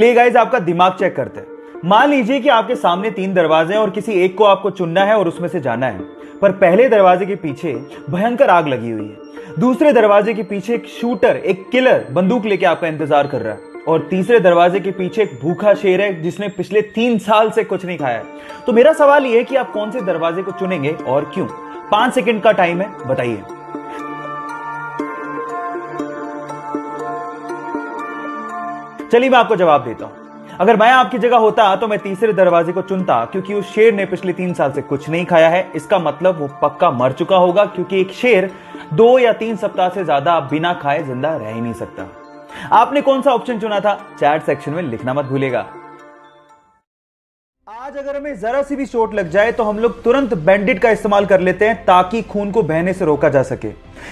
ले गाइस, आपका दिमाग चेक करते हैं। मान लीजिए कि आपके सामने 3 दरवाजे हैं और किसी एक को आपको चुनना है और उसमें से जाना है। पर पहले दरवाजे के पीछे भयंकर आग लगी हुई है, दूसरे दरवाजे के पीछे एक शूटर, एक किलर बंदूक लेके आपका इंतजार कर रहा है, और तीसरे दरवाजे के पीछे एक भूखा शेर है जिसने पिछले 3 साल से कुछ नहीं खाया है। तो मेरा सवाल यह है कि आप कौन से दरवाजे को चुनेंगे और क्यों? 5 सेकंड का टाइम है, बताइए। चलिए मैं आपको जवाब देता हूं। अगर मैं आपकी जगह होता तो मैं तीसरे दरवाजे को चुनता, क्योंकि उस शेर ने पिछले 3 साल से कुछ नहीं खाया है। इसका मतलब वो पक्का मर चुका होगा, क्योंकि एक शेर 2 या 3 सप्ताह से ज्यादा बिना खाए जिंदा रह ही नहीं सकता। आपने कौन सा ऑप्शन चुना था? चैट सेक्शन में लिखना मत भूलिएगा। आज अगर हमें जरा सी भी चोट लग जाए तो हम लोग तुरंत बैंडेड का इस्तेमाल कर लेते हैं ताकि खून को बहने से रोका जा सके।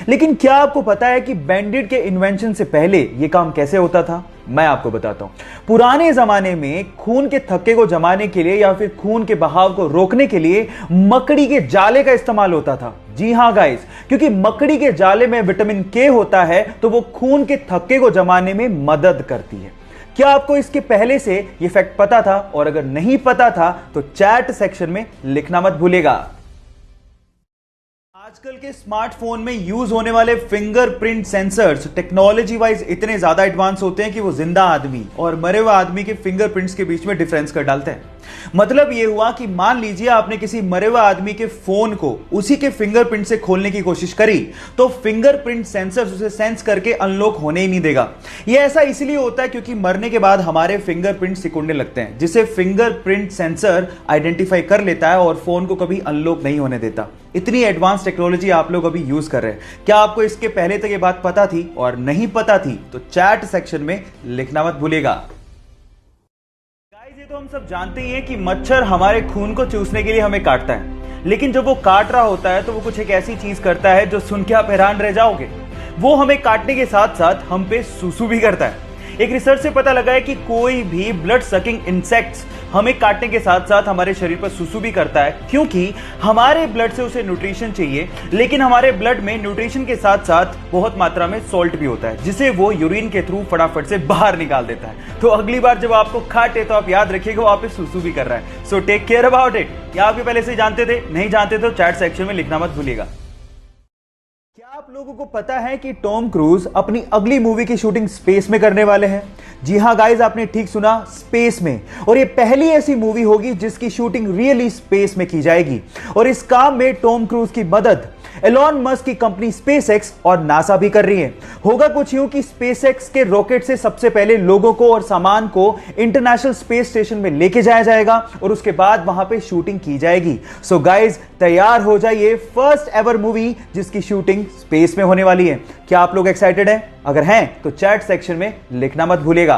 लेकिन क्या आपको पता है कि बैंडेड के इन्वेंशन से पहले यह काम कैसे होता था? मैं आपको बताता हूं। पुराने जमाने में खून के थक्के को जमाने के लिए या फिर खून के बहाव को रोकने के लिए मकड़ी के जाले का इस्तेमाल होता था। जी हां गाइस, क्योंकि मकड़ी के जाले में विटामिन के होता है तो वो खून के थक्के को जमाने में मदद करती है। क्या आपको इसके पहले से ये फैक्ट पता था? और अगर नहीं पता था तो चैट सेक्शन में लिखना मत भूलिएगा। आजकल के स्मार्टफोन में यूज होने वाले फिंगरप्रिंट सेंसर्स टेक्नोलॉजी वाइज इतने ज्यादा एडवांस होते हैं कि वो जिंदा आदमी और मरे हुए आदमी के फिंगरप्रिंट्स के बीच में डिफरेंस कर डालते हैं। मतलब ये हुआ कि मान लीजिए आपने किसी मरे हुए आदमी के फोन को उसी के फिंगरप्रिंट से खोलने की कोशिश करी तो फिंगरप्रिंट सेंसर्स उसे सेंस करके अनलॉक होने ही नहीं देगा। यह ऐसा इसलिए होता है क्योंकि मरने के बाद हमारे फिंगरप्रिंट सिकुड़ने लगते हैं, जिसे फिंगरप्रिंट सेंसर आइडेंटिफाई कर लेता है और फोन को कभी अनलॉक नहीं होने देता। इतनी एडवांस टेक्नोलॉजी आप लोग अभी यूज कर रहे हैं। क्या आपको इसके पहले तक ये बात पता थी? और नहीं पता थी तो चैट सेक्शन में लिखना मत भूलिएगा। गाइस, ये तो हम सब जानते ही हैं कि मच्छर हमारे खून को चूसने के लिए हमें काटता है, लेकिन जब वो काट रहा होता है तो वो कुछ एक ऐसी चीज करता है जो सुन के आप हैरान रह जाओगे। वो हमें काटने के साथ साथ हम पे सूसू भी करता है। एक रिसर्च से पता लगा है कि कोई भी ब्लड सकिंग इंसेक्ट्स हमें काटने के साथ साथ हमारे शरीर पर सुसु भी करता है, क्योंकि हमारे ब्लड से उसे न्यूट्रिशन चाहिए, लेकिन हमारे ब्लड में न्यूट्रिशन के साथ साथ बहुत मात्रा में सॉल्ट भी होता है, जिसे वो यूरिन के थ्रू फटाफट से बाहर निकाल देता है। तो अगली बार जब आपको काटे तो आप याद रखिएगा वहां पे सुसु भी कर रहा है। So take care about it. या आप ये पहले से जानते थे? नहीं जानते तो चैट सेक्शन में लिखना मत भूलिएगा। क्या आप लोगों को पता है कि टॉम क्रूज अपनी अगली मूवी की शूटिंग स्पेस में करने वाले हैं? जी हां गाइस, आपने ठीक सुना, स्पेस में। और ये पहली ऐसी मूवी होगी जिसकी शूटिंग रियली स्पेस में की जाएगी। और इस काम में टॉम क्रूज की मदद एलॉन मस्क की कंपनी स्पेसएक्स और नासा भी कर रही है। होगा कुछ यूं कि स्पेसएक्स के रॉकेट से सबसे पहले लोगों को और सामान को इंटरनेशनल स्पेस स्टेशन में लेके जाया जाएगा और उसके बाद वहां पे शूटिंग की जाएगी। सो गाइस, तैयार हो जाइए, फर्स्ट एवर मूवी जिसकी शूटिंग स्पेस में होने वाली है। क्या आप लोग एक्साइटेड हैं? अगर हैं तो चैट सेक्शन में लिखना मत भूलिएगा।